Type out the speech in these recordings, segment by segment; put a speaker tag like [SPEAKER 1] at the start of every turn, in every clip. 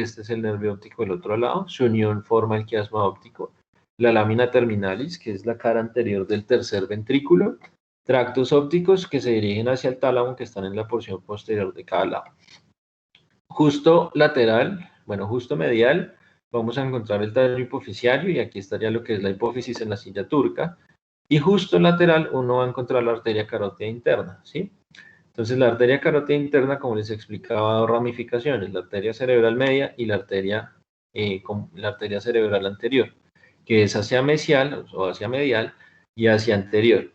[SPEAKER 1] este es el nervio óptico del otro lado, su unión forma el quiasma óptico, la lámina terminalis, que es la cara anterior del tercer ventrículo, tractos ópticos que se dirigen hacia el tálamo, que están en la porción posterior de cada lado. Justo lateral, bueno, justo medial, vamos a encontrar el tallo hipofisiario, y aquí estaría lo que es la hipófisis en la silla turca, y justo lateral uno va a encontrar la arteria carótida interna, ¿sí? Entonces la arteria carótida interna, como les explicaba, dos ramificaciones, la arteria cerebral media y la arteria cerebral anterior, que es hacia mesial o hacia medial y hacia anterior.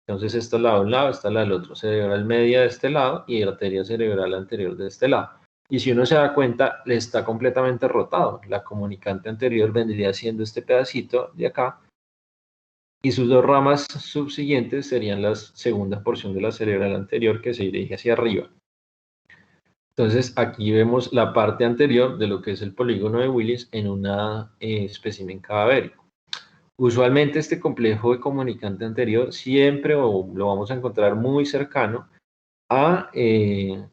[SPEAKER 1] Entonces esta es la de un lado, esta es la del otro, cerebral media de este lado y arteria cerebral anterior de este lado. Y si uno se da cuenta, está completamente rotado. La comunicante anterior vendría siendo este pedacito de acá, y sus dos ramas subsiguientes serían la segunda porción de la cerebral anterior, que se dirige hacia arriba. Entonces aquí vemos la parte anterior de lo que es el polígono de Willis en un espécimen cadavérico. Usualmente este complejo de comunicante anterior siempre lo vamos a encontrar muy cercano a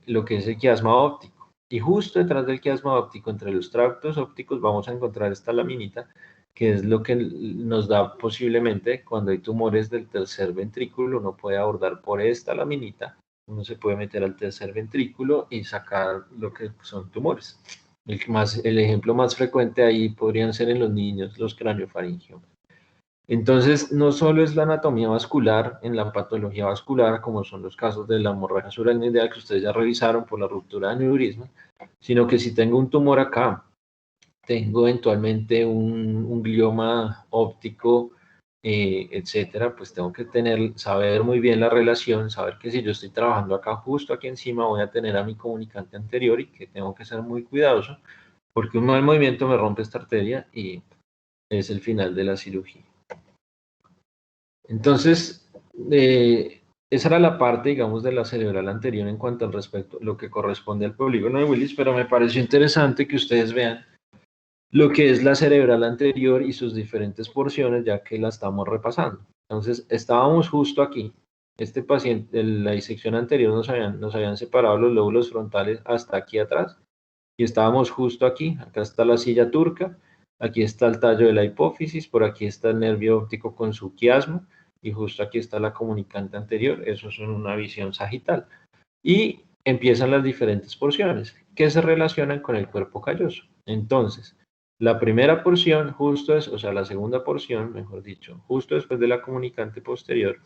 [SPEAKER 1] lo que es el quiasma óptico. Y justo detrás del quiasma óptico, entre los tractos ópticos, vamos a encontrar esta laminita, que es lo que nos da posiblemente cuando hay tumores del tercer ventrículo. Uno puede abordar por esta laminita, uno se puede meter al tercer ventrículo y sacar lo que son tumores. El ejemplo más frecuente ahí podrían ser en los niños los craneofaringiomas. Entonces, no solo es la anatomía vascular en la patología vascular, como son los casos de la hemorragia subaracnoidea que ustedes ya revisaron por la ruptura de aneurisma, sino que si tengo un tumor acá, tengo eventualmente un glioma óptico, etcétera, pues tengo que saber muy bien la relación, saber que si yo estoy trabajando acá, justo aquí encima, voy a tener a mi comunicante anterior y que tengo que ser muy cuidadoso, porque un mal movimiento me rompe esta arteria y es el final de la cirugía. Entonces, esa era la parte, digamos, de la cerebral anterior en cuanto al respecto, lo que corresponde al polígono de Willis, pero me pareció interesante que ustedes vean lo que es la cerebral anterior y sus diferentes porciones, ya que la estamos repasando. Entonces, estábamos justo aquí. Este paciente, en la disección anterior nos habían separado los lóbulos frontales hasta aquí atrás, y estábamos justo aquí. Acá está la silla turca, aquí está el tallo de la hipófisis, por aquí está el nervio óptico con su quiasma, y justo aquí está la comunicante anterior. Eso es una visión sagital. Y empiezan las diferentes porciones que se relacionan con el cuerpo calloso. Entonces, la primera porción, la segunda porción, mejor dicho, justo después de la comunicante posterior,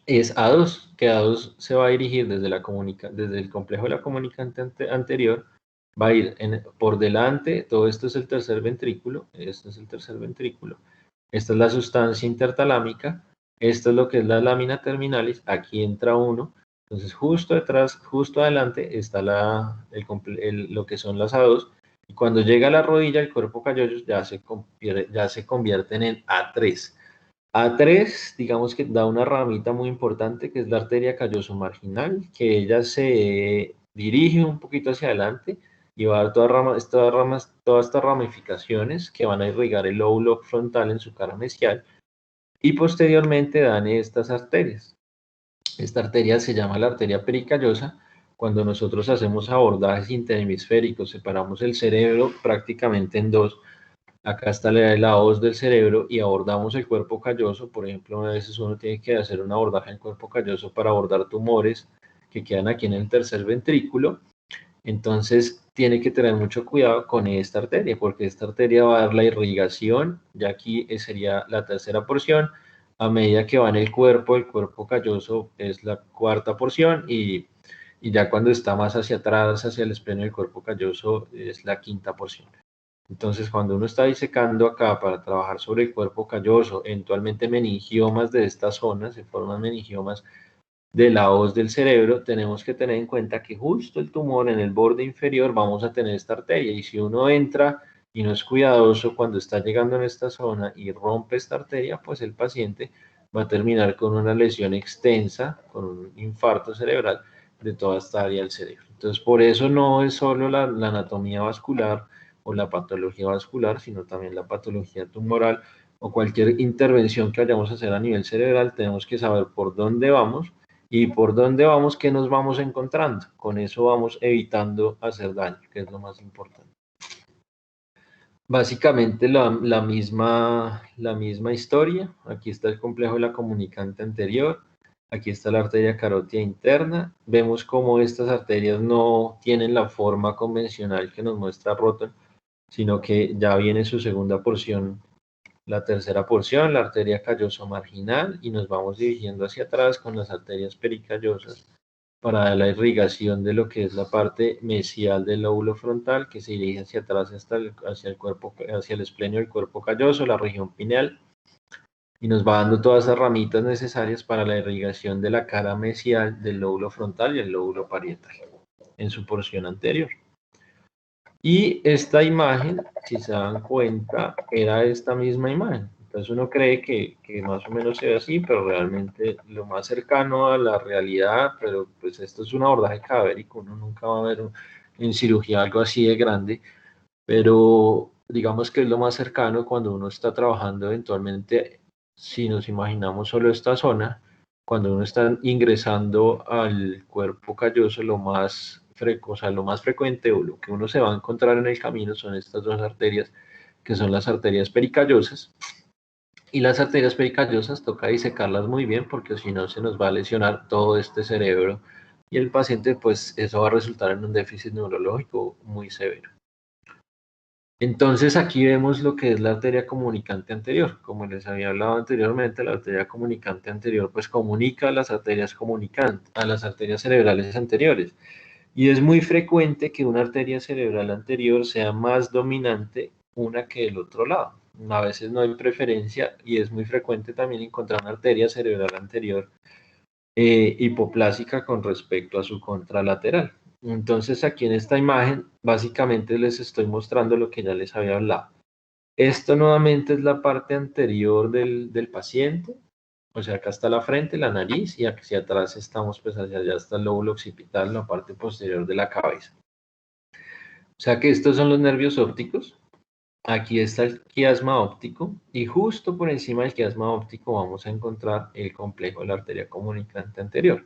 [SPEAKER 1] es A2, que A2 se va a dirigir desde el complejo de la comunicante anterior, va a ir por delante. Todo esto es el tercer ventrículo, esta es la sustancia intertalámica, esto es lo que es la lámina terminalis, aquí entra uno. Entonces justo detrás, justo adelante está lo que son las A2, y cuando llega a la rodilla, el cuerpo calloso ya se convierten en A3. A3, digamos que da una ramita muy importante, que es la arteria calloso marginal, que ella se dirige un poquito hacia adelante y va a dar todas estas ramificaciones que van a irrigar el lóbulo frontal en su cara mesial, y posteriormente dan estas arterias. Esta arteria se llama la arteria pericallosa. Cuando nosotros hacemos abordajes interhemisféricos, separamos el cerebro prácticamente en dos. Acá está la hoz del cerebro y abordamos el cuerpo calloso. Por ejemplo, a veces uno tiene que hacer un abordaje en cuerpo calloso para abordar tumores que quedan aquí en el tercer ventrículo. Entonces tiene que tener mucho cuidado con esta arteria, porque esta arteria va a dar la irrigación. Ya aquí sería la tercera porción. A medida que va en el cuerpo calloso es la cuarta porción, y ya cuando está más hacia atrás, hacia el espleno del cuerpo calloso, es la quinta porción. Entonces, cuando uno está disecando acá para trabajar sobre el cuerpo calloso, eventualmente meningiomas de esta zona, se forman meningiomas de la hoz del cerebro, tenemos que tener en cuenta que justo el tumor en el borde inferior vamos a tener esta arteria, y si uno entra y no es cuidadoso cuando está llegando en esta zona y rompe esta arteria, pues el paciente va a terminar con una lesión extensa, con un infarto cerebral de toda esta área del cerebro. Entonces, por eso no es solo la anatomía vascular o la patología vascular, sino también la patología tumoral o cualquier intervención que vayamos a hacer a nivel cerebral. Tenemos que saber por dónde vamos y por dónde vamos, qué nos vamos encontrando. Con eso vamos evitando hacer daño, que es lo más importante. Básicamente la misma historia. Aquí está el complejo de la comunicante anterior. Aquí está la arteria carótida interna. Vemos cómo estas arterias no tienen la forma convencional que nos muestra Rotten, sino que ya viene su segunda porción, la tercera porción, la arteria callosa marginal, y nos vamos dirigiendo hacia atrás con las arterias pericallosas para la irrigación de lo que es la parte mesial del lóbulo frontal, que se dirige hacia atrás hacia el cuerpo, hacia el esplenio del cuerpo calloso, la región pineal, y nos va dando todas las ramitas necesarias para la irrigación de la cara mesial del lóbulo frontal y el lóbulo parietal en su porción anterior. Y esta imagen, si se dan cuenta, era esta misma imagen. Entonces uno cree que más o menos se ve así, pero realmente lo más cercano a la realidad, pero pues esto es un abordaje cadavérico, uno nunca va a ver en cirugía algo así de grande, pero digamos que es lo más cercano cuando uno está trabajando eventualmente, si nos imaginamos solo esta zona, cuando uno está ingresando al cuerpo calloso, lo más frecuente o lo que uno se va a encontrar en el camino son estas dos arterias, que son las arterias pericallosas. Y las arterias pericallosas toca disecarlas muy bien porque si no se nos va a lesionar todo este cerebro y el paciente, pues eso va a resultar en un déficit neurológico muy severo. Entonces aquí vemos lo que es la arteria comunicante anterior. Como les había hablado anteriormente, la arteria comunicante anterior pues comunica a las arterias comunicantes, a las arterias cerebrales anteriores. Y es muy frecuente que una arteria cerebral anterior sea más dominante una que el otro lado. A veces no hay preferencia y es muy frecuente también encontrar una arteria cerebral anterior hipoplásica con respecto a su contralateral. Entonces aquí en esta imagen básicamente les estoy mostrando lo que ya les había hablado. Esto nuevamente es la parte anterior del paciente, o sea, acá está la frente, la nariz, y hacia atrás estamos, pues hacia allá está el lóbulo occipital, la parte posterior de la cabeza. O sea que estos son los nervios ópticos. Aquí está el quiasma óptico y justo por encima del quiasma óptico vamos a encontrar el complejo de la arteria comunicante anterior.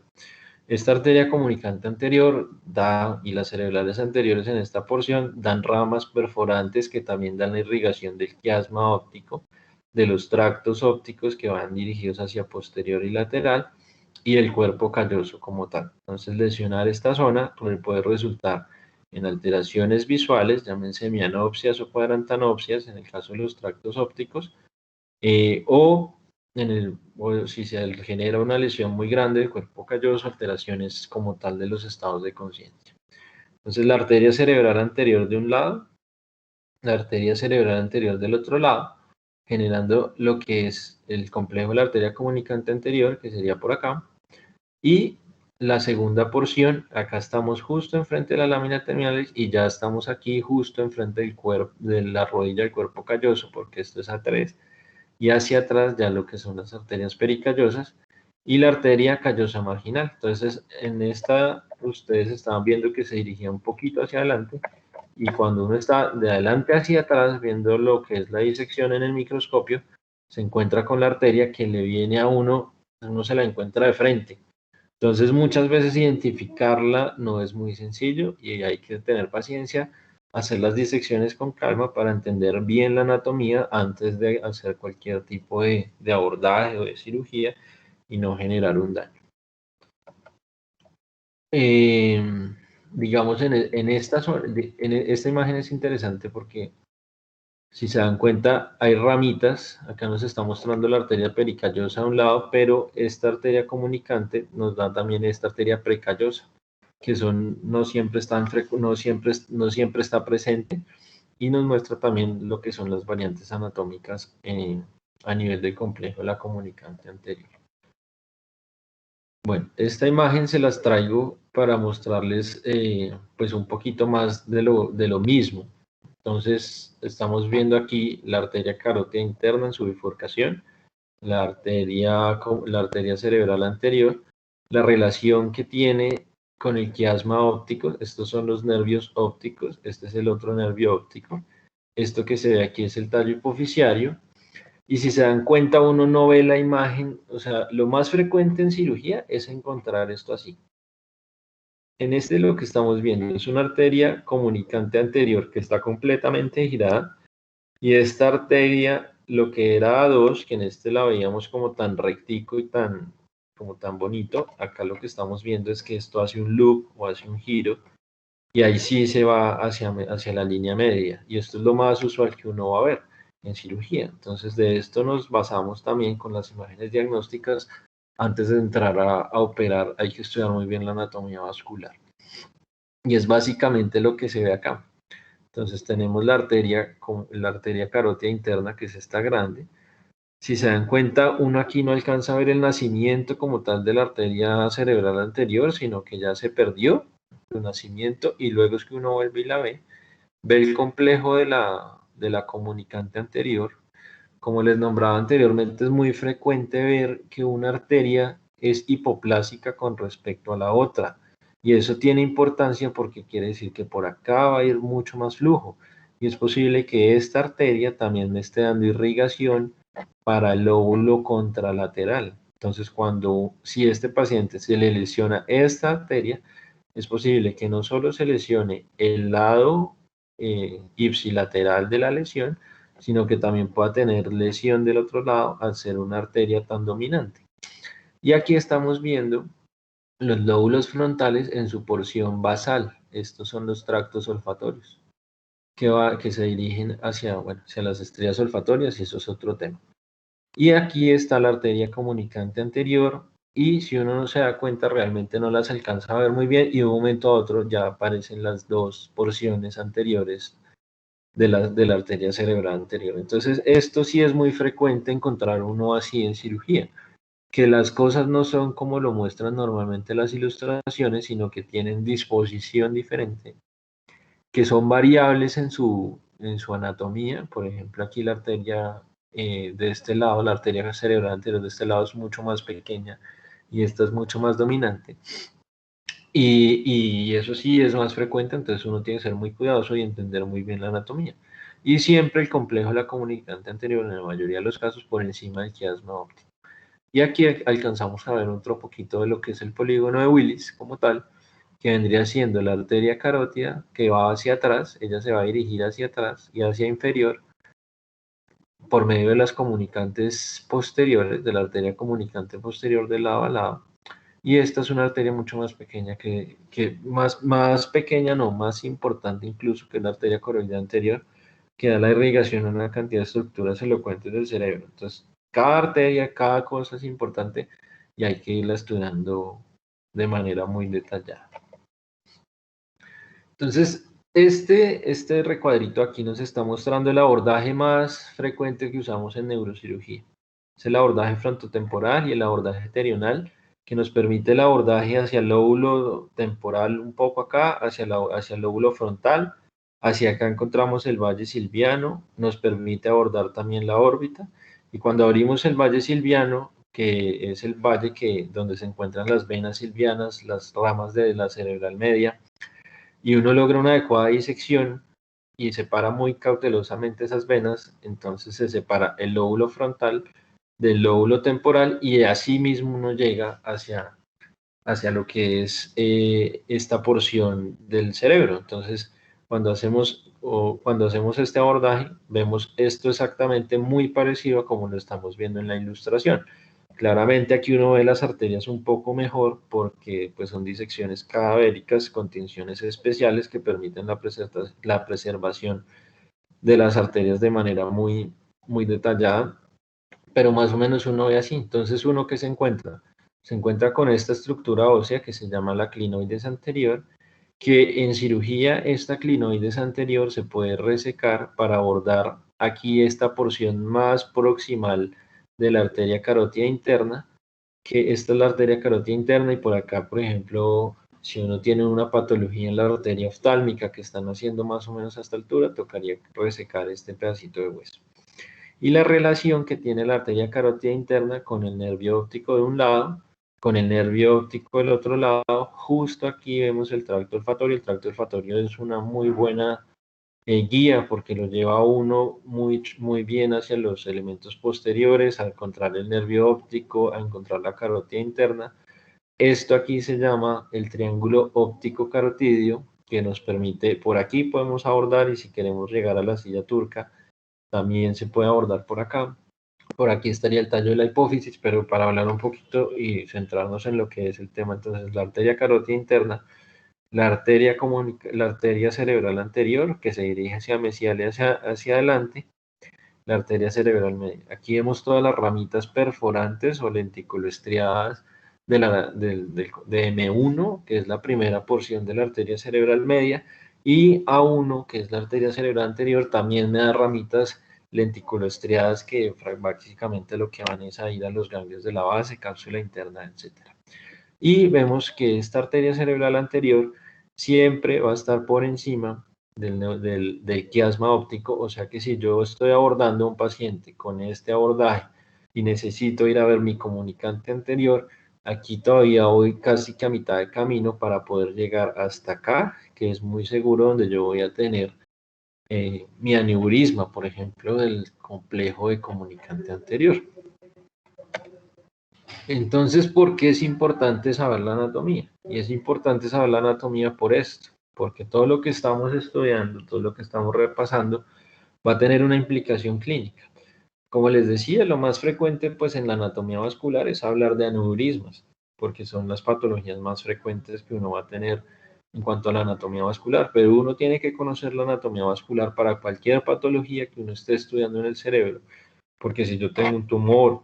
[SPEAKER 1] Esta arteria comunicante anterior y las cerebrales anteriores en esta porción dan ramas perforantes que también dan la irrigación del quiasma óptico, de los tractos ópticos que van dirigidos hacia posterior y lateral y el cuerpo calloso como tal. Entonces lesionar esta zona puede resultar en alteraciones visuales, llámense mianopsias o cuadrantanopsias en el caso de los tractos ópticos, o si se genera una lesión muy grande del cuerpo calloso, alteraciones como tal de los estados de conciencia. Entonces la arteria cerebral anterior de un lado, la arteria cerebral anterior del otro lado, generando lo que es el complejo de la arteria comunicante anterior, que sería por acá, y la segunda porción, acá estamos justo enfrente de la lámina terminal y ya estamos aquí justo enfrente del cuerpo, de la rodilla del cuerpo calloso, porque esto es A3, y hacia atrás ya lo que son las arterias pericallosas y la arteria callosa marginal. Entonces, en esta, ustedes estaban viendo que se dirigía un poquito hacia adelante, y cuando uno está de adelante hacia atrás, viendo lo que es la disección en el microscopio, se encuentra con la arteria que le viene a uno se la encuentra de frente. Entonces, muchas veces identificarla no es muy sencillo y hay que tener paciencia, hacer las disecciones con calma para entender bien la anatomía antes de hacer cualquier tipo de abordaje o de cirugía y no generar un daño. Digamos, esta imagen es interesante porque si se dan cuenta, hay ramitas. Acá nos está mostrando la arteria pericallosa a un lado, pero esta arteria comunicante nos da también esta arteria precallosa, que no siempre está presente, y nos muestra también lo que son las variantes anatómicas a nivel del complejo de la comunicante anterior. Bueno, esta imagen se las traigo para mostrarles pues un poquito más de lo mismo. Entonces, estamos viendo aquí la arteria carótida interna en su bifurcación, la arteria cerebral anterior, la relación que tiene con el quiasma óptico. Estos son los nervios ópticos, este es el otro nervio óptico. Esto que se ve aquí es el tallo hipoficiario, Y si se dan cuenta, uno no ve la imagen, o sea, lo más frecuente en cirugía es encontrar esto así. En este lo que estamos viendo es una arteria comunicante anterior que está completamente girada y esta arteria, lo que era A2, que en este la veíamos como tan rectico y como tan bonito, acá lo que estamos viendo es que esto hace un loop o hace un giro y ahí sí se va hacia la línea media y esto es lo más usual que uno va a ver en cirugía. Entonces de esto nos basamos también con las imágenes diagnósticas. Antes de entrar a operar hay que estudiar muy bien la anatomía vascular y es básicamente lo que se ve acá. Entonces tenemos la arteria carótida interna, que es esta grande. Si se dan cuenta, uno aquí no alcanza a ver el nacimiento como tal de la arteria cerebral anterior, sino que ya se perdió el nacimiento y luego es que uno vuelve y la ve el complejo de la comunicante anterior. Como les nombraba anteriormente, es muy frecuente ver que una arteria es hipoplásica con respecto a la otra. Y eso tiene importancia porque quiere decir que por acá va a ir mucho más flujo. Y es posible que esta arteria también me esté dando irrigación para el lóbulo contralateral. Entonces, si este paciente se le lesiona esta arteria, es posible que no solo se lesione el lado ipsilateral de la lesión, sino que también pueda tener lesión del otro lado al ser una arteria tan dominante. Y aquí estamos viendo los lóbulos frontales en su porción basal. Estos son los tractos olfatorios que se dirigen hacia las estrellas olfatorias y eso es otro tema. Y aquí está la arteria comunicante anterior y si uno no se da cuenta realmente no las alcanza a ver muy bien y de un momento a otro ya aparecen las dos porciones anteriores de la arteria cerebral anterior. Entonces esto sí es muy frecuente encontrar uno así en cirugía, que las cosas no son como lo muestran normalmente las ilustraciones, sino que tienen disposición diferente, que son variables en su anatomía. Por ejemplo, aquí la arteria de este lado, la arteria cerebral anterior de este lado es mucho más pequeña y esta es mucho más dominante. Y eso sí es más frecuente, entonces uno tiene que ser muy cuidadoso y entender muy bien la anatomía. Y siempre el complejo de la comunicante anterior, en la mayoría de los casos, por encima del quiasma óptico. Y aquí alcanzamos a ver otro poquito de lo que es el polígono de Willis como tal, que vendría siendo la arteria carótida que va hacia atrás, ella se va a dirigir hacia atrás y hacia inferior por medio de las comunicantes posteriores, de la arteria comunicante posterior de lado a lado. Y esta es una arteria mucho más pequeña más pequeña, no, más importante incluso que la arteria coroidea anterior, que da la irrigación a una cantidad de estructuras elocuentes del cerebro. Entonces, cada arteria, cada cosa es importante y hay que irla estudiando de manera muy detallada. Entonces, este recuadrito aquí nos está mostrando el abordaje más frecuente que usamos en neurocirugía. Es el abordaje frontotemporal y el abordaje terional, que nos permite el abordaje hacia el lóbulo temporal un poco acá, hacia el lóbulo frontal. Hacia acá encontramos el valle silviano, nos permite abordar también la órbita. Y cuando abrimos el valle silviano, que es el valle donde se encuentran las venas silvianas, las ramas de la cerebral media, y uno logra una adecuada disección y separa muy cautelosamente esas venas, entonces se separa el lóbulo frontal del lóbulo temporal y así mismo uno llega hacia lo que es esta porción del cerebro. Entonces, cuando hacemos este abordaje, vemos esto exactamente muy parecido a como lo estamos viendo en la ilustración. Claramente aquí uno ve las arterias un poco mejor porque pues, son disecciones cadavéricas con tinciones especiales que permiten la preservación de las arterias de manera muy, muy detallada, pero más o menos uno ve así. Entonces, ¿uno qué se encuentra? Se encuentra con esta estructura ósea que se llama la clinoides anterior, que en cirugía esta clinoides anterior se puede resecar para abordar aquí esta porción más proximal de la arteria carótida interna, que esta es la arteria carótida interna y por acá, por ejemplo, si uno tiene una patología en la arteria oftálmica que están haciendo más o menos a esta altura, tocaría resecar este pedacito de hueso. Y la relación que tiene la arteria carótida interna con el nervio óptico de un lado, con el nervio óptico del otro lado, justo aquí vemos el tracto olfatorio. El tracto olfatorio es una muy buena guía porque lo lleva a uno muy bien hacia los elementos posteriores, a encontrar el nervio óptico, a encontrar la carótida interna. Esto aquí se llama el triángulo óptico carotidio, que nos permite, por aquí podemos abordar, y si queremos llegar a la silla turca, también se puede abordar por acá. Por aquí estaría el tallo de la hipófisis, pero para hablar un poquito y centrarnos en lo que es el tema, entonces la arteria carótida interna, la arteria cerebral anterior, que se dirige hacia mesial y hacia adelante, la arteria cerebral media. Aquí vemos todas las ramitas perforantes o lenticuloestriadas de M1, que es la primera porción de la arteria cerebral media, y A1, que es la arteria cerebral anterior, también me da ramitas lenticuloestriadas que básicamente lo que van es a ir a los ganglios de la base, cápsula interna, etc. Y vemos que esta arteria cerebral anterior siempre va a estar por encima del quiasma óptico, o sea que si yo estoy abordando a un paciente con este abordaje y necesito ir a ver mi comunicante anterior, aquí todavía voy casi que a mitad de camino para poder llegar hasta acá, que es muy seguro donde yo voy a tener mi aneurisma, por ejemplo, del complejo de comunicante anterior. Entonces, ¿por qué es importante saber la anatomía? Y es importante saber la anatomía por esto, porque todo lo que estamos estudiando, todo lo que estamos repasando, va a tener una implicación clínica. Como les decía, lo más frecuente pues en la anatomía vascular es hablar de aneurismas, porque son las patologías más frecuentes que uno va a tener en cuanto a la anatomía vascular, pero uno tiene que conocer la anatomía vascular para cualquier patología que uno esté estudiando en el cerebro, porque si yo tengo un tumor,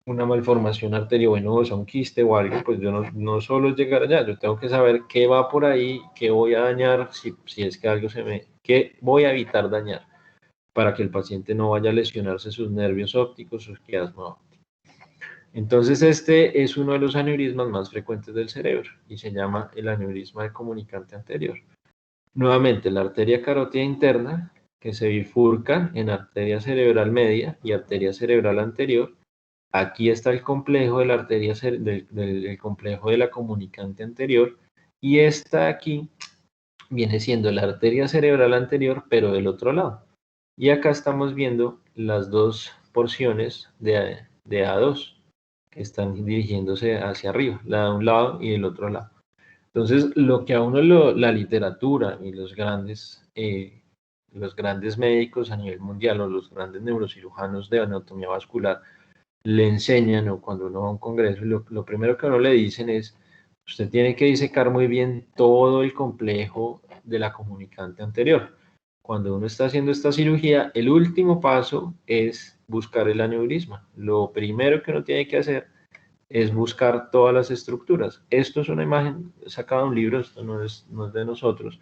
[SPEAKER 1] una malformación arteriovenosa, un quiste o algo, pues yo no solo es llegar allá, yo tengo que saber qué va por ahí, qué voy a dañar, si es que algo qué voy a evitar dañar, para que el paciente no vaya a lesionarse sus nervios ópticos, sus quiasma óptico. Entonces este es uno de los aneurismas más frecuentes del cerebro y se llama el aneurisma de comunicante anterior. Nuevamente, la arteria carótida interna, que se bifurca en arteria cerebral media y arteria cerebral anterior. Aquí está el complejo de la arteria del complejo de la comunicante anterior, y esta aquí viene siendo la arteria cerebral anterior, pero del otro lado. Y acá estamos viendo las dos porciones de A2 que están dirigiéndose hacia arriba, la de un lado y del otro lado. Entonces, lo que a uno la literatura y los grandes médicos a nivel mundial o los grandes neurocirujanos de anatomía vascular le enseñan, o cuando uno va a un congreso, lo primero que a uno le dicen es, usted tiene que disecar muy bien todo el complejo de la comunicante anterior. Cuando uno está haciendo esta cirugía, el último paso es buscar el aneurisma. Lo primero que uno tiene que hacer es buscar todas las estructuras. Esto es una imagen sacada de un libro, esto no es de nosotros,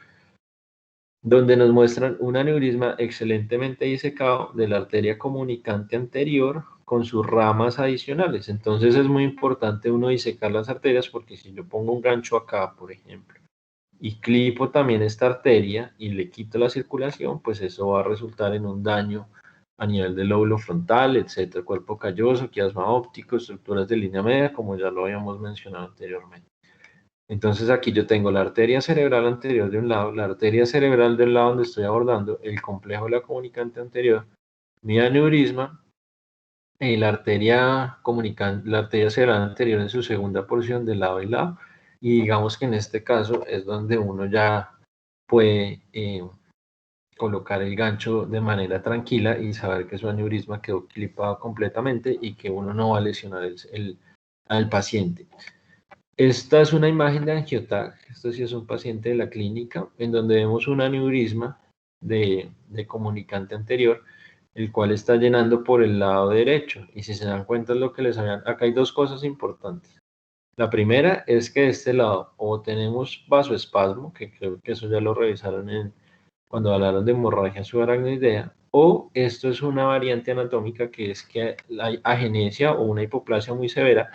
[SPEAKER 1] donde nos muestran un aneurisma excelentemente disecado de la arteria comunicante anterior con sus ramas adicionales. Entonces es muy importante uno disecar las arterias, porque si yo pongo un gancho acá, por ejemplo, y clipo también esta arteria y le quito la circulación, pues eso va a resultar en un daño a nivel del lóbulo frontal, etcétera, cuerpo calloso, quiasma óptico, estructuras de línea media, como ya lo habíamos mencionado anteriormente. Entonces aquí yo tengo la arteria cerebral anterior de un lado, la arteria cerebral del lado donde estoy abordando, el complejo de la comunicante anterior, mi aneurisma, y la arteria cerebral anterior en su segunda porción de lado y lado. Y digamos que en este caso es donde uno ya puede colocar el gancho de manera tranquila y saber que su aneurisma quedó clipado completamente y que uno no va a lesionar al paciente. Esta es una imagen de AngioTAC, esto sí es un paciente de la clínica, en donde vemos un aneurisma de comunicante anterior, el cual está llenando por el lado derecho. Y si se dan cuenta es lo que les habían, acá hay dos cosas importantes. La primera es que de este lado o tenemos vasoespasmo, que creo que eso ya lo revisaron cuando hablaron de hemorragia subaracnoidea, o esto es una variante anatómica que es que hay agenesia o una hipoplasia muy severa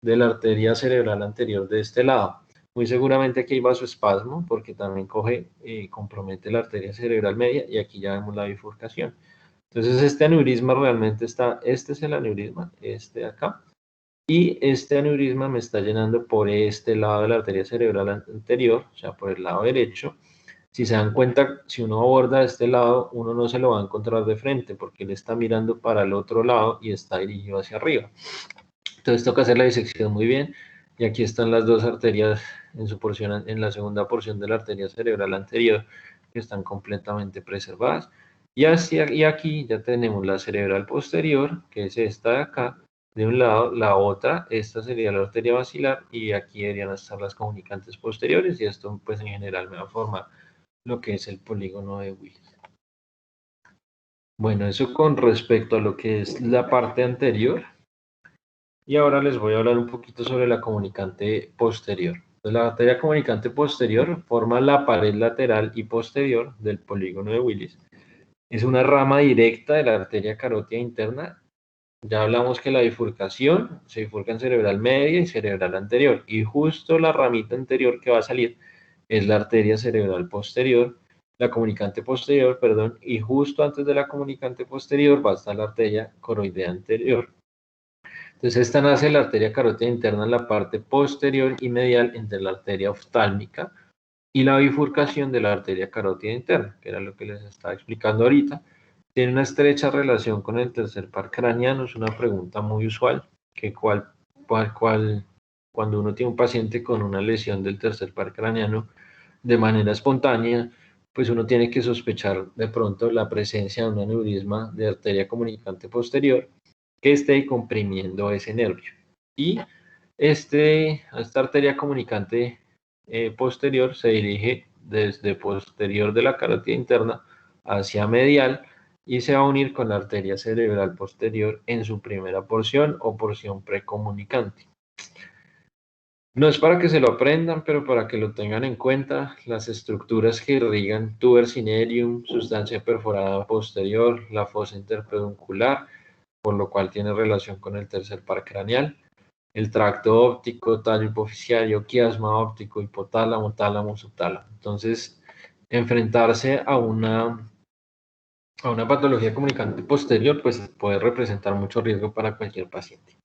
[SPEAKER 1] de la arteria cerebral anterior de este lado. Muy seguramente aquí hay vasoespasmo porque también compromete la arteria cerebral media, y aquí ya vemos la bifurcación. Entonces este aneurisma realmente este es el aneurisma, este de acá, y este aneurisma me está llenando por este lado de la arteria cerebral anterior, o sea, por el lado derecho, Si se dan cuenta, si uno aborda de este lado, uno no se lo va a encontrar de frente porque él está mirando para el otro lado y está dirigido hacia arriba. Entonces toca hacer la disección muy bien. Y aquí están las dos arterias en su porción, en la segunda porción de la arteria cerebral anterior, que están completamente preservadas. Y aquí ya tenemos la cerebral posterior, que es esta de acá, de un lado, la otra, esta sería la arteria basilar, y aquí deberían estar las comunicantes posteriores, y esto pues en general me va a formar lo que es el polígono de Willis. Bueno, eso con respecto a lo que es la parte anterior. Y ahora les voy a hablar un poquito sobre la comunicante posterior. Entonces, la arteria comunicante posterior forma la pared lateral y posterior del polígono de Willis. Es una rama directa de la arteria carótida interna. Ya hablamos que la bifurcación se bifurca en cerebral media y cerebral anterior. Y justo la ramita anterior que va a salir es la arteria cerebral posterior, la comunicante posterior, perdón, y justo antes de la comunicante posterior va a estar la arteria coroidea anterior. Entonces, esta nace la arteria carótida interna en la parte posterior y medial entre la arteria oftálmica y la bifurcación de la arteria carótida interna, que era lo que les estaba explicando ahorita. Tiene una estrecha relación con el tercer par craneano, es una pregunta muy usual, que cuando uno tiene un paciente con una lesión del tercer par craneano de manera espontánea, pues uno tiene que sospechar de pronto la presencia de un aneurisma de arteria comunicante posterior que esté comprimiendo ese nervio. Y esta arteria comunicante posterior se dirige desde posterior de la carótida interna hacia medial y se va a unir con la arteria cerebral posterior en su primera porción o porción precomunicante. No es para que se lo aprendan, pero para que lo tengan en cuenta, las estructuras que irrigan tuber cinereum, sustancia perforada posterior, la fosa interpeduncular, por lo cual tiene relación con el tercer par craneal, el tracto óptico, tallo hipoficiario, quiasma óptico, hipotálamo, tálamo, subtálamo. Entonces, enfrentarse a una patología comunicante posterior, pues puede representar mucho riesgo para cualquier paciente.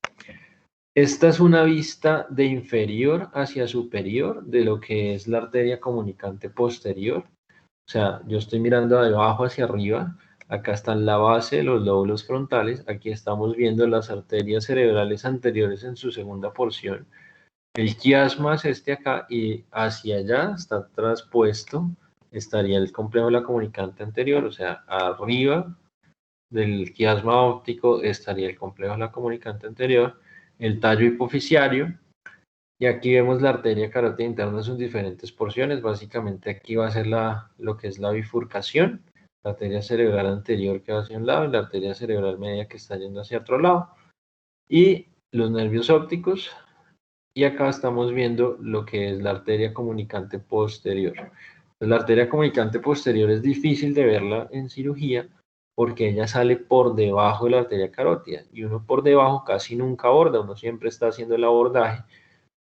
[SPEAKER 1] Esta es una vista de inferior hacia superior de lo que es la arteria comunicante posterior. O sea, yo estoy mirando de abajo hacia arriba. Acá está la base de los lóbulos frontales. Aquí estamos viendo las arterias cerebrales anteriores en su segunda porción. El quiasma es este acá y hacia allá está traspuesto. Estaría el complejo de la comunicante anterior, o sea, arriba del quiasma óptico estaría el complejo de la comunicante anterior, el tallo hipoficiario, y aquí vemos la arteria carótida interna en sus diferentes porciones. Básicamente aquí va a ser lo que es la bifurcación, la arteria cerebral anterior que va hacia un lado y la arteria cerebral media que está yendo hacia otro lado. Y los nervios ópticos. Y acá estamos viendo lo que es la arteria comunicante posterior. Entonces, la arteria comunicante posterior es difícil de verla en cirugía porque ella sale por debajo de la arteria carótida y uno por debajo casi nunca aborda, uno siempre está haciendo el abordaje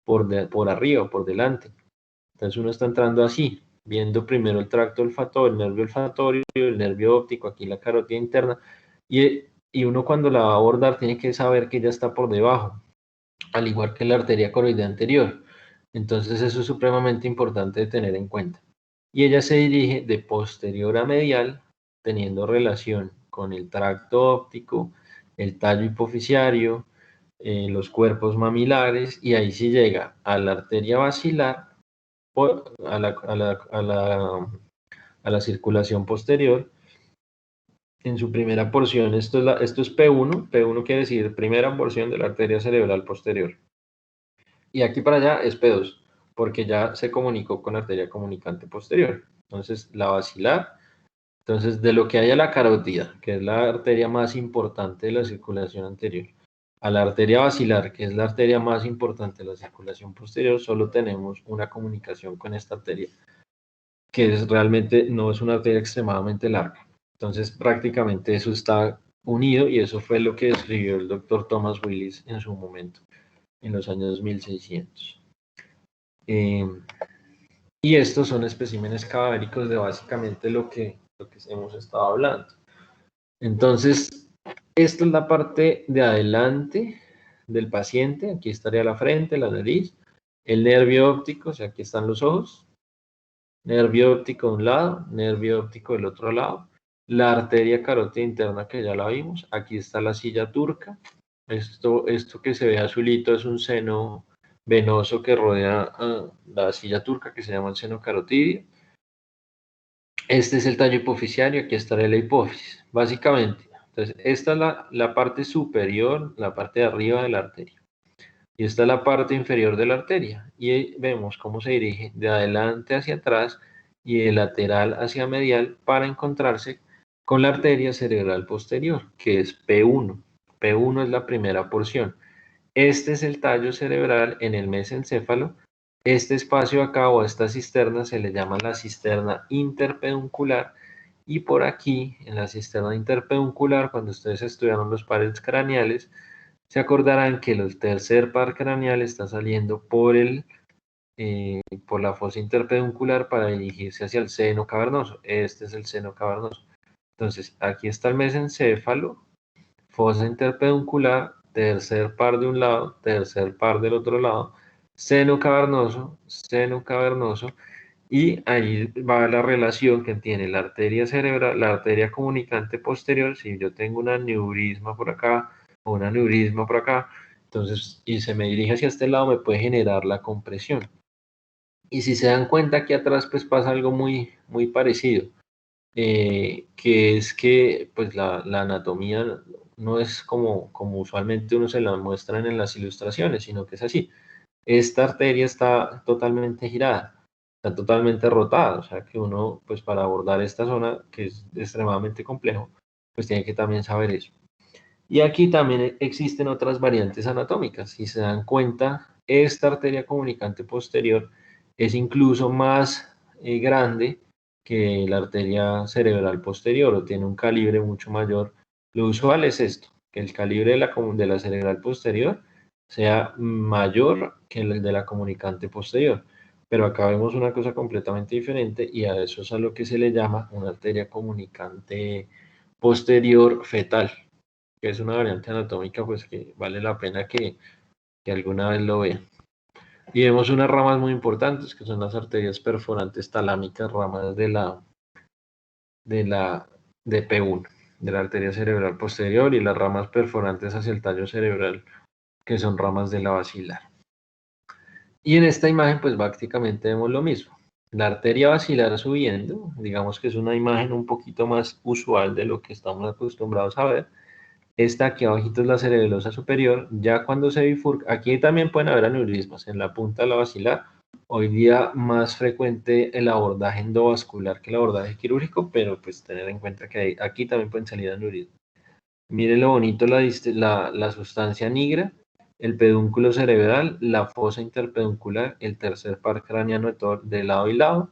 [SPEAKER 1] por arriba, por delante. Entonces uno está entrando así, viendo primero el tracto olfatorio, el nervio olfatorio, el nervio óptico, aquí la carótida interna, y uno cuando la va a abordar tiene que saber que ella está por debajo, al igual que la arteria coroidea anterior. Entonces eso es supremamente importante de tener en cuenta. Y ella se dirige de posterior a medial, teniendo relación con el tracto óptico, el tallo hipoficiario, los cuerpos mamilares, y ahí sí llega a la arteria basilar, a la circulación posterior, en su primera porción. Esto es P1, P1 quiere decir primera porción de la arteria cerebral posterior. Y aquí para allá es P2, porque ya se comunicó con la arteria comunicante posterior. Entonces, la basilar. Entonces, de lo que hay a la carótida, que es la arteria más importante de la circulación anterior, a la arteria basilar, que es la arteria más importante de la circulación posterior, solo tenemos una comunicación con esta arteria, que realmente no es una arteria extremadamente larga. Entonces, prácticamente eso está unido y eso fue lo que describió el doctor Thomas Willis en su momento, en los años 1600. Y estos son especímenes cadavéricos de básicamente lo que hemos estado hablando. Entonces, esta es la parte de adelante del paciente. Aquí estaría la frente, la nariz, el nervio óptico, o sea, aquí están los ojos. nervio óptico de un lado, nervio óptico del otro lado, la arteria carótida interna que ya la vimos, aquí está la silla turca, esto que se ve azulito es un seno venoso que rodea la silla turca que se llama el seno carotidio. Este es el tallo hipofisiario, aquí estará la hipófisis, básicamente. Entonces, esta es la parte superior, la parte de arriba de la arteria. Y esta es la parte inferior de la arteria. Y vemos cómo se dirige de adelante hacia atrás y de lateral hacia medial para encontrarse con la arteria cerebral posterior, que es P1. P1 es la primera porción. Este es el tallo cerebral en el mesencéfalo. Este espacio acá o a esta cisterna se le llama la cisterna interpeduncular. Y por aquí, en la cisterna interpeduncular, cuando ustedes estudiaron los pares craneales, se acordarán que el tercer par craneal está saliendo por la fosa interpeduncular para dirigirse hacia el seno cavernoso. Este es el seno cavernoso. Entonces, aquí está el mesencéfalo, fosa interpeduncular, tercer par de un lado, tercer par del otro lado, seno cavernoso, y ahí va la relación que tiene la arteria cerebral, la arteria comunicante posterior. Si yo tengo un aneurisma por acá o un aneurisma por acá, entonces, y se me dirige hacia este lado, me puede generar la compresión. Y si se dan cuenta, aquí atrás pues pasa algo muy, muy parecido, que es que pues la anatomía no es como usualmente uno se la muestran en las ilustraciones, sino que es así. Esta arteria está totalmente girada, está totalmente rotada, o sea que uno, pues para abordar esta zona, que es extremadamente complejo, pues tiene que también saber eso. Y aquí también existen otras variantes anatómicas. Si se dan cuenta, esta arteria comunicante posterior es incluso más grande que la arteria cerebral posterior, o tiene un calibre mucho mayor. Lo usual es esto, que el calibre de la cerebral posterior sea mayor que el de la comunicante posterior. Pero acá vemos una cosa completamente diferente y a eso es a lo que se le llama una arteria comunicante posterior fetal, que es una variante anatómica pues que vale la pena que alguna vez lo vean. Y vemos unas ramas muy importantes que son las arterias perforantes talámicas, ramas de P1, de la arteria cerebral posterior, y las ramas perforantes hacia el tallo cerebral, que son ramas de la basilar. Y en esta imagen pues prácticamente vemos lo mismo. La arteria basilar subiendo, digamos que es una imagen un poquito más usual de lo que estamos acostumbrados a ver. Esta aquí abajito es la cerebelosa superior. Ya cuando se bifurca, aquí también pueden haber aneurismas en la punta de la basilar. Hoy día más frecuente el abordaje endovascular que el abordaje quirúrgico, pero pues tener en cuenta que aquí también pueden salir aneurismas. Miren lo bonito, la sustancia negra, el pedúnculo cerebral, la fosa interpeduncular, el tercer par craneano de lado y lado.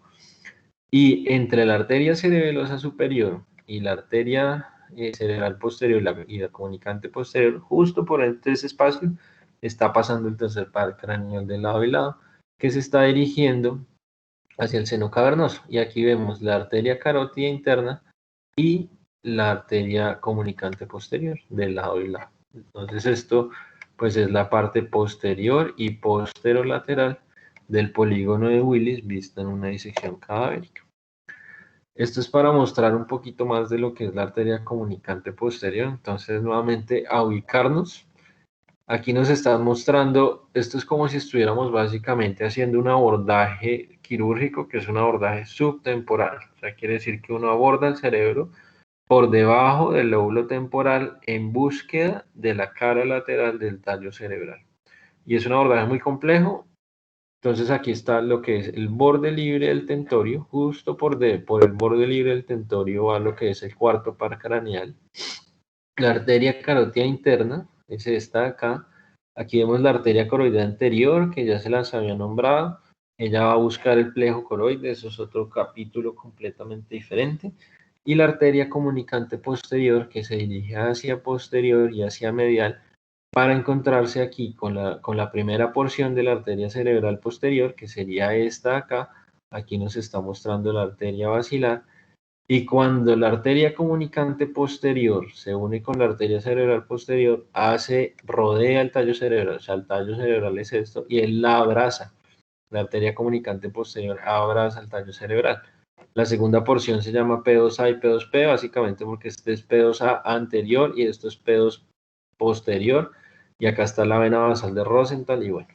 [SPEAKER 1] Y entre la arteria cerebelosa superior y la arteria cerebral posterior y la comunicante posterior, justo por entre ese espacio, está pasando el tercer par craneal de lado y lado, que se está dirigiendo hacia el seno cavernoso. Y aquí vemos la arteria carótida interna y la arteria comunicante posterior de lado y lado. Entonces esto pues es la parte posterior y posterolateral del polígono de Willis visto en una disección cadavérica. Esto es para mostrar un poquito más de lo que es la arteria comunicante posterior. Entonces, nuevamente, a ubicarnos. Aquí nos están mostrando, esto es como si estuviéramos básicamente haciendo un abordaje quirúrgico, que es un abordaje subtemporal. O sea, quiere decir que uno aborda el cerebro por debajo del lóbulo temporal en búsqueda de la cara lateral del tallo cerebral. Y es un abordaje muy complejo. Entonces aquí está lo que es el borde libre del tentorio, justo por el borde libre del tentorio va lo que es el cuarto par craneal. La arteria carótida interna es esta de acá. Aquí vemos la arteria coroidea anterior, que ya se las había nombrado. Ella va a buscar el plejo coroide, eso es otro capítulo completamente diferente. Y la arteria comunicante posterior, que se dirige hacia posterior y hacia medial, para encontrarse aquí con la primera porción de la arteria cerebral posterior, que sería esta acá. Aquí nos está mostrando la arteria basilar. Y cuando la arteria comunicante posterior se une con la arteria cerebral posterior, rodea el tallo cerebral. O sea, el tallo cerebral es esto, y él la abraza. La arteria comunicante posterior abraza el tallo cerebral. La segunda porción se llama P2A y P2P, básicamente porque este es P2A anterior y esto es P2 posterior. Y acá está la vena basal de Rosenthal y bueno,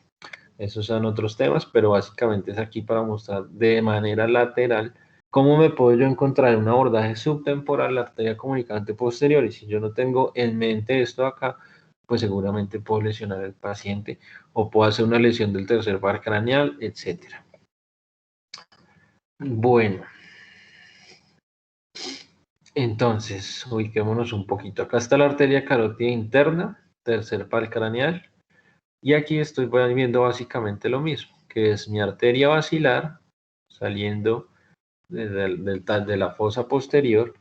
[SPEAKER 1] esos son otros temas, pero básicamente es aquí para mostrar de manera lateral cómo me puedo yo encontrar en un abordaje subtemporal la arteria comunicante posterior. Y si yo no tengo en mente esto acá, pues seguramente puedo lesionar al paciente o puedo hacer una lesión del tercer par craneal, etcétera. Bueno, entonces, ubiquémonos un poquito. Acá está la arteria carótida interna, tercer par craneal, y aquí estoy viendo básicamente lo mismo, que es mi arteria basilar saliendo de la fosa posterior.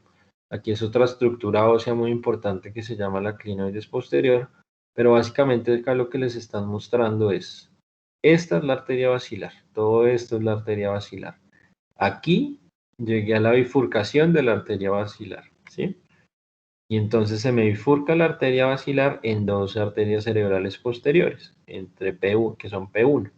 [SPEAKER 1] Aquí es otra estructura ósea muy importante que se llama la clinoides posterior, pero básicamente acá lo que les están mostrando es, esta es la arteria basilar, todo esto es la arteria basilar. Aquí llegué a la bifurcación de la arteria basilar, ¿sí? Y entonces se me bifurca la arteria basilar en dos arterias cerebrales posteriores, entre P1, que son P1.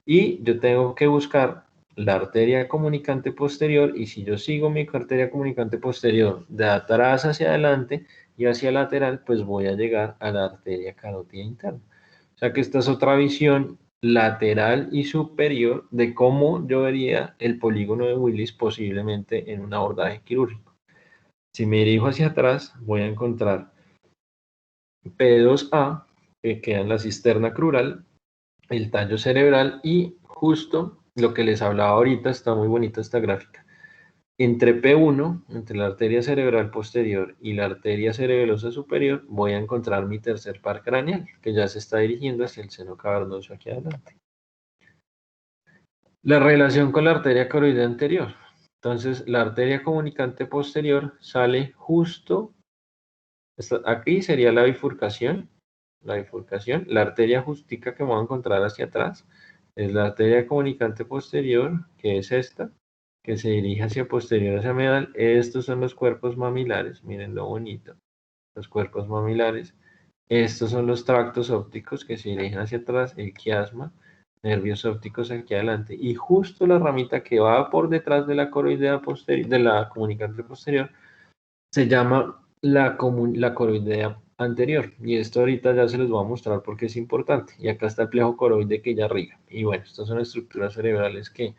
[SPEAKER 1] Y yo tengo que buscar la arteria comunicante posterior, y si yo sigo mi arteria comunicante posterior de atrás hacia adelante y hacia lateral, pues voy a llegar a la arteria carótida interna. O sea que esta es otra visión lateral y superior de cómo yo vería el polígono de Willis posiblemente en un abordaje quirúrgico. Si me dirijo hacia atrás, voy a encontrar P2A, que queda en la cisterna crural, el tallo cerebral y justo lo que les hablaba ahorita, está muy bonita esta gráfica. Entre P1, entre la arteria cerebral posterior y la arteria cerebelosa superior, voy a encontrar mi tercer par craneal, que ya se está dirigiendo hacia el seno cavernoso aquí adelante. La relación con la arteria caroidea anterior. Entonces, la arteria comunicante posterior sale justo, aquí sería la bifurcación, la arteria justica que me voy a encontrar hacia atrás, es la arteria comunicante posterior, que es esta, que se dirige hacia posterior, hacia medial. Estos son los cuerpos mamilares, miren lo bonito, los cuerpos mamilares. Estos son los tractos ópticos que se dirigen hacia atrás, el quiasma, nervios ópticos aquí adelante, y justo la ramita que va por detrás de la coroidea posterior, de la comunicante posterior, se llama la coroidea anterior, y esto ahorita ya se los voy a mostrar porque es importante. Y acá está el plejo coroide que ya riga. Y bueno, estas son estructuras cerebrales que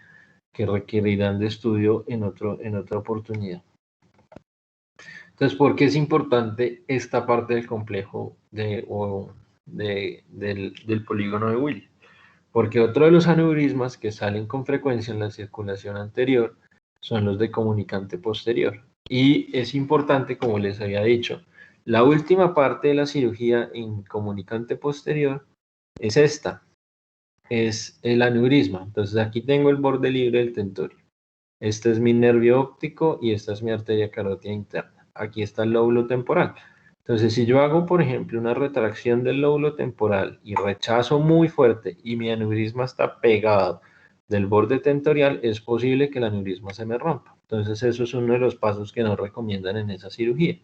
[SPEAKER 1] requerirán de estudio en otra oportunidad. Entonces, ¿por qué es importante esta parte del complejo del polígono de Willis? Porque otro de los aneurismas que salen con frecuencia en la circulación anterior son los de comunicante posterior. Y es importante, como les había dicho, la última parte de la cirugía en comunicante posterior es esta, es el aneurisma. Entonces aquí tengo el borde libre del tentorio. Este es mi nervio óptico y esta es mi arteria carótida interna. Aquí está el lóbulo temporal. Entonces, si yo hago, por ejemplo, una retracción del lóbulo temporal y rechazo muy fuerte y mi aneurisma está pegado del borde tentorial, es posible que el aneurisma se me rompa. Entonces, eso es uno de los pasos que nos recomiendan en esa cirugía.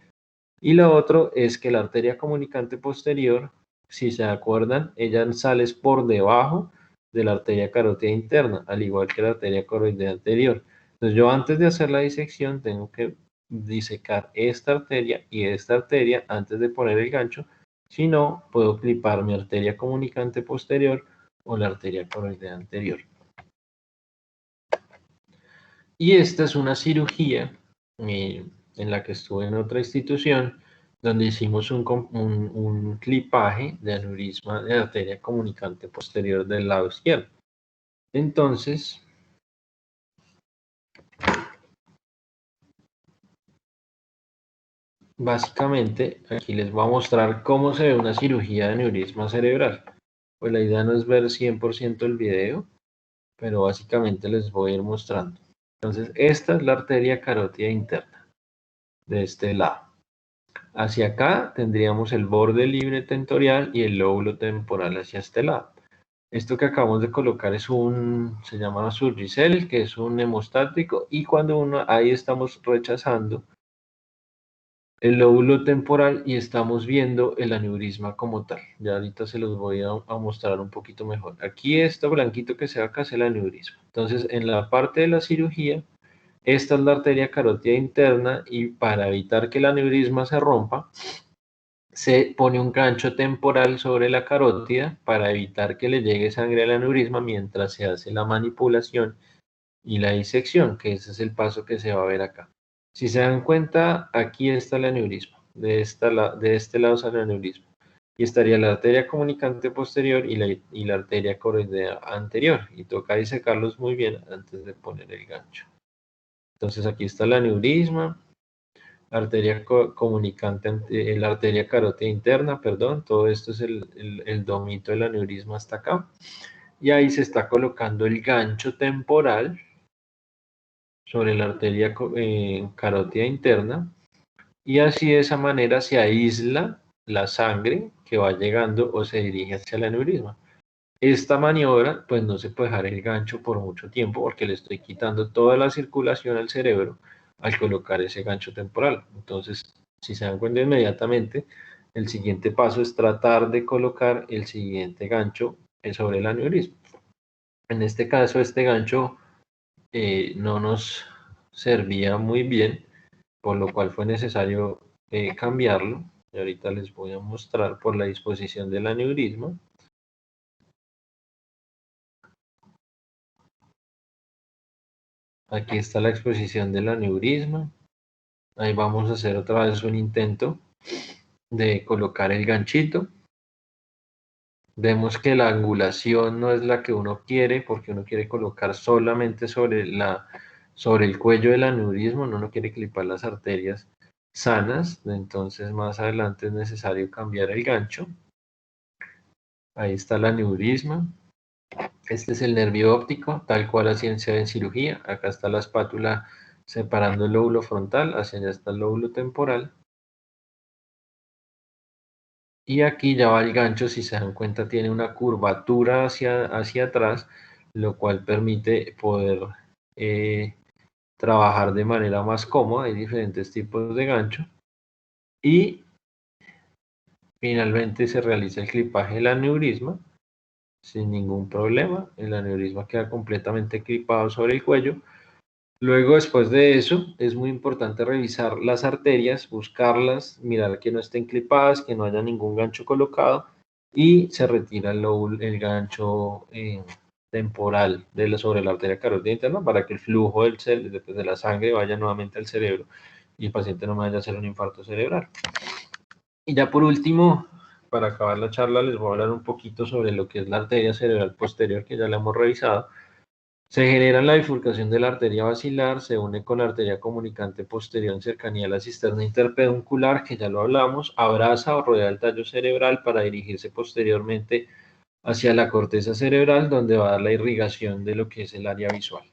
[SPEAKER 1] Y lo otro es que la arteria comunicante posterior, si se acuerdan, ella sale por debajo de la arteria carótida interna, al igual que la arteria coroidea anterior. Entonces, yo antes de hacer la disección tengo que disecar esta arteria y esta arteria antes de poner el gancho. Si no, puedo clipar mi arteria comunicante posterior o la arteria coroidea anterior. Y esta es una cirugía en la que estuve en otra institución, donde hicimos un clipaje de aneurisma de arteria comunicante posterior del lado izquierdo. Entonces, básicamente, aquí les voy a mostrar cómo se ve una cirugía de aneurisma cerebral. Pues la idea no es ver 100% el video, pero básicamente les voy a ir mostrando. Entonces, esta es la arteria carótida interna, de este lado. Hacia acá tendríamos el borde libre tentorial y el lóbulo temporal hacia este lado. Esto que acabamos de colocar es se llama Surgicel, que es un hemostático, y cuando ahí estamos rechazando el lóbulo temporal y estamos viendo el aneurisma como tal. Ya ahorita se los voy a mostrar un poquito mejor. Aquí esto blanquito que se ve acá es el aneurisma. Entonces, en la parte de la cirugía, esta es la arteria carótida interna y para evitar que el aneurisma se rompa, se pone un gancho temporal sobre la carótida para evitar que le llegue sangre al aneurisma mientras se hace la manipulación y la disección, que ese es el paso que se va a ver acá. Si se dan cuenta, aquí está el aneurisma, de este lado sale el aneurisma, y estaría la arteria comunicante posterior y la arteria coroidea anterior, y toca disecarlos muy bien antes de poner el gancho. Entonces aquí está el aneurisma, arteria comunicante, la arteria carótida interna, perdón, todo esto es el domito del aneurisma hasta acá, y ahí se está colocando el gancho temporal sobre la arteria carótida interna, y así de esa manera se aísla la sangre que va llegando o se dirige hacia el aneurisma. Esta maniobra, pues no se puede dejar el gancho por mucho tiempo porque le estoy quitando toda la circulación al cerebro al colocar ese gancho temporal. Entonces, si se dan cuenta inmediatamente, el siguiente paso es tratar de colocar el siguiente gancho sobre el aneurisma. En este caso, este gancho no nos servía muy bien, por lo cual fue necesario cambiarlo. Y ahorita les voy a mostrar por la disposición del aneurisma. Aquí está la exposición del aneurisma. Ahí vamos a hacer otra vez un intento de colocar el ganchito. Vemos que la angulación no es la que uno quiere, porque uno quiere colocar solamente sobre el cuello del aneurisma, uno no quiere clipar las arterias sanas, entonces más adelante es necesario cambiar el gancho. Ahí está el aneurisma. Este es el nervio óptico, tal cual así se ve en cirugía. Acá está la espátula separando el lóbulo frontal, hacia allá está el lóbulo temporal. Y aquí ya va el gancho, si se dan cuenta, tiene una curvatura hacia atrás, lo cual permite poder trabajar de manera más cómoda. Hay diferentes tipos de gancho. Y finalmente se realiza el clipaje del aneurisma sin ningún problema. El aneurisma queda completamente clipado sobre el cuello. Luego, después de eso, es muy importante revisar las arterias, buscarlas, mirar que no estén clipadas, que no haya ningún gancho colocado y se retira el gancho temporal sobre la arteria carótida interna para que el flujo de la sangre vaya nuevamente al cerebro y el paciente no vaya a hacer un infarto cerebral. Y ya por último, para acabar la charla, les voy a hablar un poquito sobre lo que es la arteria cerebral posterior, que ya la hemos revisado. Se genera la bifurcación de la arteria basilar, se une con la arteria comunicante posterior en cercanía a la cisterna interpeduncular, que ya lo hablamos, abraza o rodea el tallo cerebral para dirigirse posteriormente hacia la corteza cerebral, donde va a dar la irrigación de lo que es el área visual.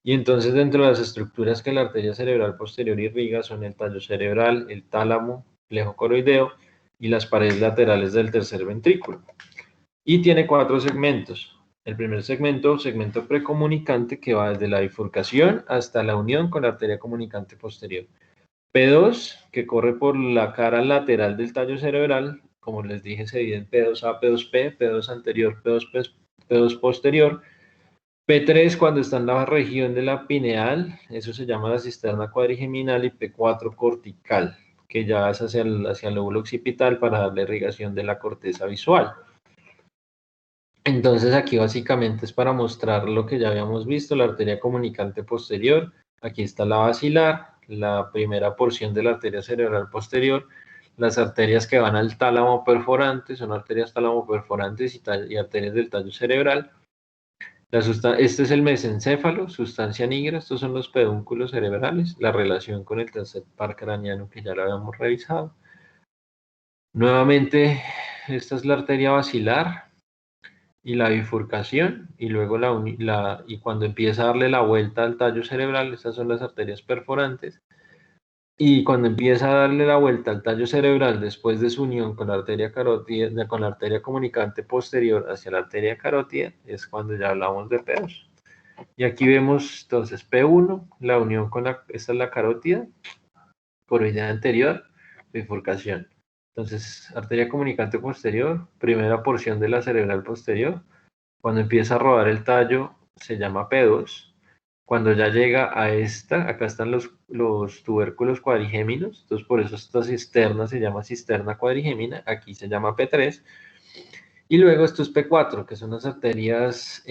[SPEAKER 1] Y entonces dentro de las estructuras que la arteria cerebral posterior irriga son el tallo cerebral, el tálamo, plejo coroideo y las paredes laterales del tercer ventrículo. Y tiene 4 segmentos. El primer segmento precomunicante, que va desde la bifurcación hasta la unión con la arteria comunicante posterior. P2, que corre por la cara lateral del tallo cerebral, como les dije, se divide en P2A, P2P, P2 anterior, P2 posterior. P3 cuando está en la región de la pineal, eso se llama la cisterna cuadrigeminal, y P4 cortical, que ya es hacia el lóbulo occipital para darle irrigación de la corteza visual. Entonces aquí básicamente es para mostrar lo que ya habíamos visto, la arteria comunicante posterior. Aquí está la basilar, la primera porción de la arteria cerebral posterior. Las arterias que van al tálamo perforante son arterias tálamo perforantes y arterias del tallo cerebral. Este es el mesencéfalo, sustancia negra, estos son los pedúnculos cerebrales, la relación con el tercer par craneano que ya lo habíamos revisado. Nuevamente, esta es la arteria basilar y la bifurcación, y luego y cuando empieza a darle la vuelta al tallo cerebral, estas son las arterias perforantes, y cuando empieza a darle la vuelta al tallo cerebral después de su unión con la arteria carótida, con la arteria comunicante posterior hacia la arteria carótida, es cuando ya hablamos de pedos. Y aquí vemos entonces P1, la unión esta es la carótida, coroidea anterior, bifurcación. Entonces, arteria comunicante posterior, primera porción de la cerebral posterior. Cuando empieza a rodar el tallo, se llama P2. Cuando ya llega a esta, acá están los tubérculos cuadrigéminos, entonces por eso esta cisterna se llama cisterna cuadrigémina, aquí se llama P3. Y luego esto es P4, que son las arterias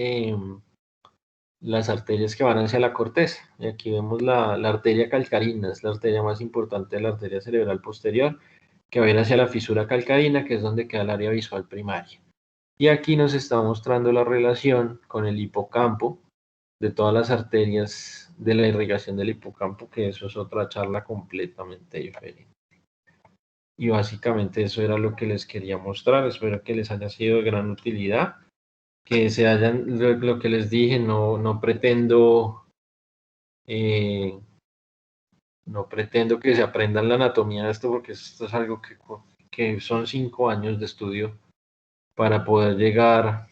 [SPEAKER 1] que van hacia la corteza. Y aquí vemos la arteria calcarina, es la arteria más importante de la arteria cerebral posterior, que va a ir hacia la fisura calcarina, que es donde queda el área visual primaria. Y aquí nos está mostrando la relación con el hipocampo, de todas las arterias de la irrigación del hipocampo, que eso es otra charla completamente diferente. Y básicamente eso era lo que les quería mostrar. Espero que les haya sido de gran utilidad. Que se hayan, lo que les dije, no pretendo no pretendo que se aprendan la anatomía de esto, porque esto es algo que son 5 años de estudio para poder llegar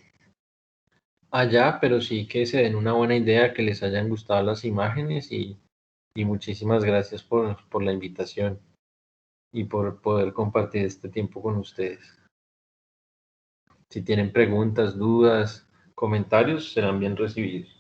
[SPEAKER 1] allá, pero sí que se den una buena idea, que les hayan gustado las imágenes y muchísimas gracias por la invitación y por poder compartir este tiempo con ustedes. Si tienen preguntas, dudas, comentarios, serán bien recibidos.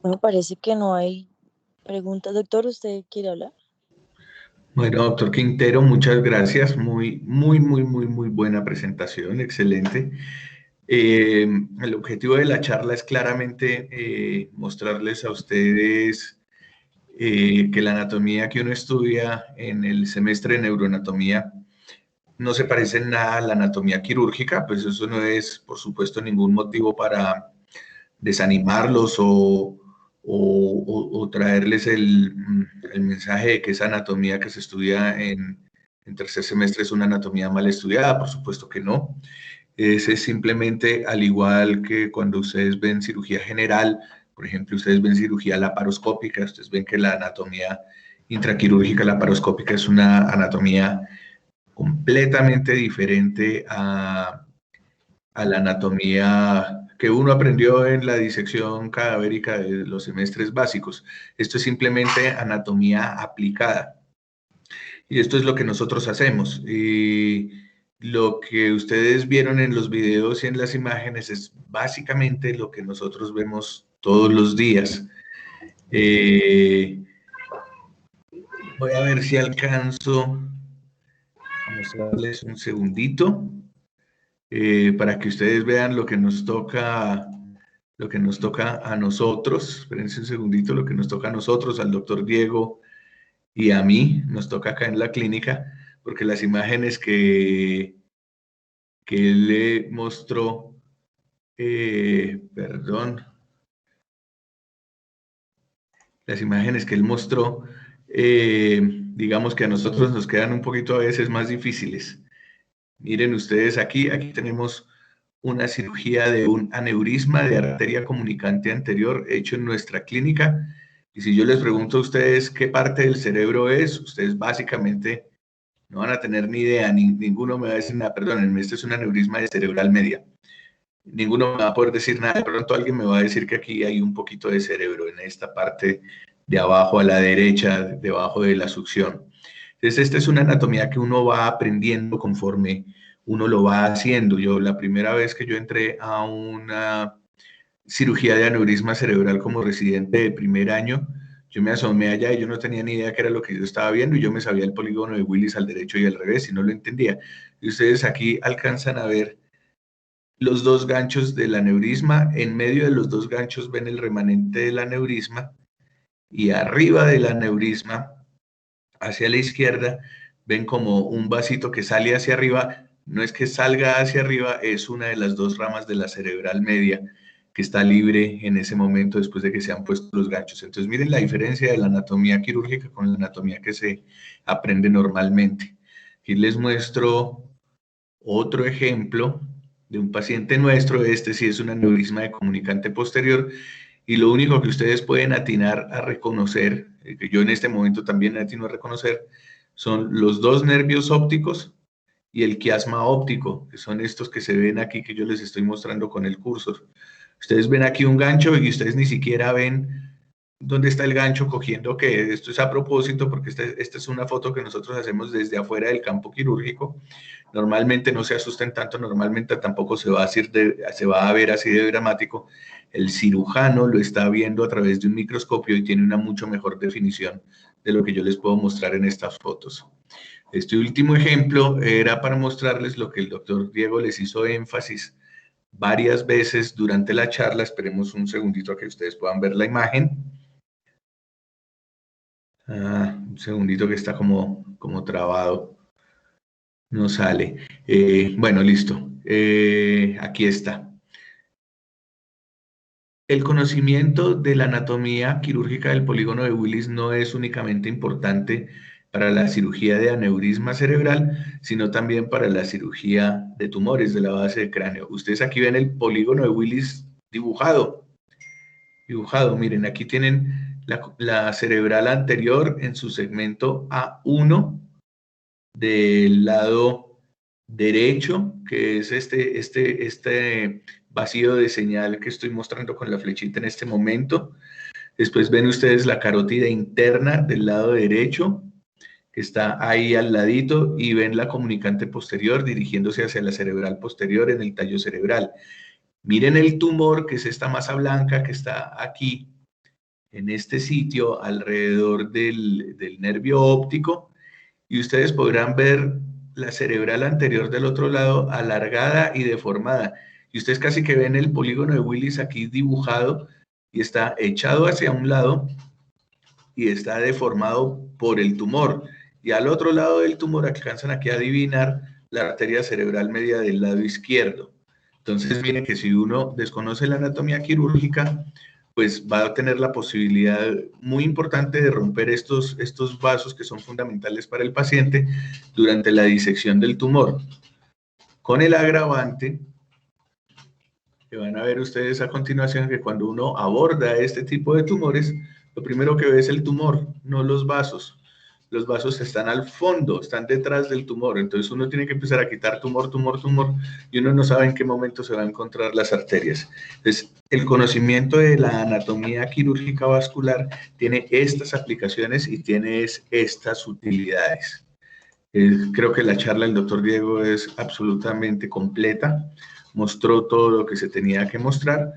[SPEAKER 2] Me parece que no hay preguntas. Doctor, ¿usted quiere hablar?
[SPEAKER 3] Bueno, doctor Quintero, muchas gracias. Muy buena presentación, excelente. El objetivo de la charla es claramente mostrarles a ustedes que la anatomía que uno estudia en el semestre de neuroanatomía no se parece en nada a la anatomía quirúrgica, pues eso no es, por supuesto, ningún motivo para desanimarlos o traerles el mensaje de que esa anatomía que se estudia en tercer semestre es una anatomía mal estudiada, por supuesto que no. Ese es simplemente, al igual que cuando ustedes ven cirugía general, por ejemplo, ustedes ven cirugía laparoscópica, ustedes ven que la anatomía intraquirúrgica laparoscópica es una anatomía completamente diferente a la anatomía que uno aprendió en la disección cadavérica de los semestres básicos. Esto es simplemente anatomía aplicada. Y esto es lo que nosotros hacemos. Y lo que ustedes vieron en los videos y en las imágenes es básicamente lo que nosotros vemos todos los días. Voy a ver si alcanzo a mostrarles un segundito. Para que ustedes vean lo que nos toca a nosotros. Espérense un segundito, lo que nos toca a nosotros, al doctor Diego y a mí, nos toca acá en la clínica, porque las imágenes que él le mostró, las imágenes que él mostró, digamos que a nosotros nos quedan un poquito a veces más difíciles. Miren ustedes aquí tenemos una cirugía de un aneurisma de arteria comunicante anterior hecho en nuestra clínica. Y si yo les pregunto a ustedes qué parte del cerebro es, ustedes básicamente no van a tener ni idea, ninguno me va a decir nada, perdónenme, este es un aneurisma de cerebral media. Ninguno me va a poder decir nada, de pronto alguien me va a decir que aquí hay un poquito de cerebro en esta parte de abajo a la derecha, debajo de la succión. Entonces, esta es una anatomía que uno va aprendiendo conforme uno lo va haciendo. La primera vez que yo entré a una cirugía de aneurisma cerebral como residente de primer año, yo me asomé allá y yo no tenía ni idea qué era lo que yo estaba viendo y yo me sabía el polígono de Willis al derecho y al revés y no lo entendía. Y ustedes aquí alcanzan a ver los dos ganchos del aneurisma. En medio de los dos ganchos ven el remanente del aneurisma y arriba del aneurisma, hacia la izquierda, ven como un vasito que sale hacia arriba. No es que salga hacia arriba, es una de las dos ramas de la cerebral media que está libre en ese momento después de que se han puesto los ganchos. Entonces miren la diferencia de la anatomía quirúrgica con la anatomía que se aprende normalmente. Aquí les muestro otro ejemplo de un paciente nuestro. Este sí es un aneurisma de comunicante posterior, y lo único que ustedes pueden atinar a reconocer, que yo en este momento también atino a reconocer, son los dos nervios ópticos y el quiasma óptico, que son estos que se ven aquí, que yo les estoy mostrando con el cursor. Ustedes ven aquí un gancho y ustedes ni siquiera ven dónde está el gancho cogiendo, que esto es a propósito porque esta es una foto que nosotros hacemos desde afuera del campo quirúrgico. Normalmente no se asusten tanto, normalmente tampoco se va a ver así de dramático. El cirujano lo está viendo a través de un microscopio y tiene una mucho mejor definición de lo que yo les puedo mostrar en estas fotos. Este último ejemplo era para mostrarles lo que el doctor Diego les hizo énfasis varias veces durante la charla. Esperemos un segundito a que ustedes puedan ver la imagen. Un segundito que está como trabado. No sale. Bueno, listo. Aquí está. El conocimiento de la anatomía quirúrgica del polígono de Willis no es únicamente importante para la cirugía de aneurisma cerebral, sino también para la cirugía de tumores de la base del cráneo. Ustedes aquí ven el polígono de Willis dibujado. Miren, aquí tienen la cerebral anterior en su segmento A1 del lado derecho, que es este vacío de señal que estoy mostrando con la flechita en este momento. Después ven ustedes la carótida interna del lado derecho, que está ahí al ladito, y ven la comunicante posterior dirigiéndose hacia la cerebral posterior en el tallo cerebral. Miren el tumor, que es esta masa blanca que está aquí, en este sitio, alrededor del nervio óptico, y ustedes podrán ver la cerebral anterior del otro lado alargada y deformada. Y ustedes casi que ven el polígono de Willis aquí dibujado y está echado hacia un lado y está deformado por el tumor. Y al otro lado del tumor alcanzan aquí a adivinar la arteria cerebral media del lado izquierdo. Entonces miren que si uno desconoce la anatomía quirúrgica, pues va a tener la posibilidad muy importante de romper estos vasos que son fundamentales para el paciente durante la disección del tumor. Con el agravante, que van a ver ustedes a continuación, que cuando uno aborda este tipo de tumores, lo primero que ve es el tumor, no los vasos. Los vasos están al fondo, están detrás del tumor. Entonces uno tiene que empezar a quitar tumor, y uno no sabe en qué momento se va a encontrar las arterias. Entonces, el conocimiento de la anatomía quirúrgica vascular tiene estas aplicaciones y tiene estas utilidades. Creo que la charla del doctor Diego es absolutamente completa, mostró todo lo que se tenía que mostrar,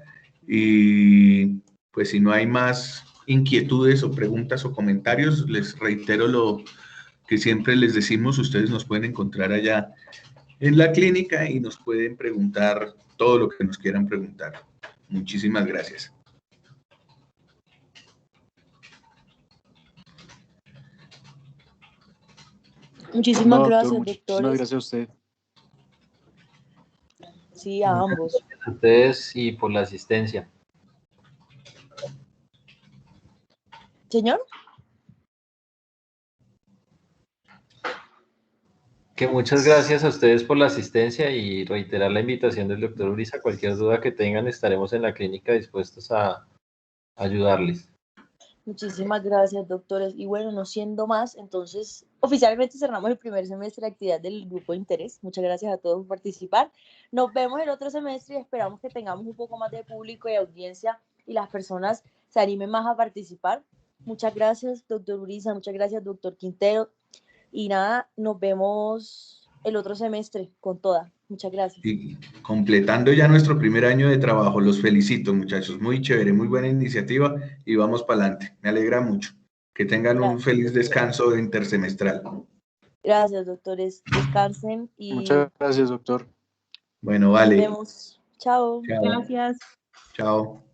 [SPEAKER 3] y pues si no hay más inquietudes o preguntas o comentarios, les reitero lo que siempre les decimos: ustedes nos pueden encontrar allá en la clínica y nos pueden preguntar todo lo que nos quieran preguntar. Muchísimas gracias.
[SPEAKER 2] Muchísimas
[SPEAKER 4] No, doctor,
[SPEAKER 2] gracias,
[SPEAKER 4] muchísimas
[SPEAKER 2] doctores.
[SPEAKER 4] gracias a usted.
[SPEAKER 2] Sí, a ambos.
[SPEAKER 1] Gracias a ustedes y por la asistencia.
[SPEAKER 2] Señor.
[SPEAKER 1] Que muchas gracias a ustedes por la asistencia y reiterar la invitación del doctor Uriza. Cualquier duda que tengan, estaremos en la clínica dispuestos a ayudarles.
[SPEAKER 2] Muchísimas gracias, doctores. Y bueno, no siendo más, entonces oficialmente cerramos el primer semestre de actividad del grupo de interés. Muchas gracias a todos por participar. Nos vemos el otro semestre y esperamos que tengamos un poco más de público y audiencia y las personas se animen más a participar. Muchas gracias, doctor Uriza. Muchas gracias, doctor Quintero. Y nada, nos vemos el otro semestre con toda. Muchas gracias.
[SPEAKER 3] Y completando ya nuestro primer año de trabajo, los felicito, muchachos. Muy chévere, muy buena iniciativa y vamos para adelante. Me alegra mucho. Que tengan un feliz descanso intersemestral.
[SPEAKER 2] Gracias, doctores. Descansen y
[SPEAKER 4] Muchas gracias, doctor.
[SPEAKER 3] Bueno, vale.
[SPEAKER 2] nos vemos. Chao.
[SPEAKER 3] Chao.
[SPEAKER 2] Gracias.
[SPEAKER 3] Chao.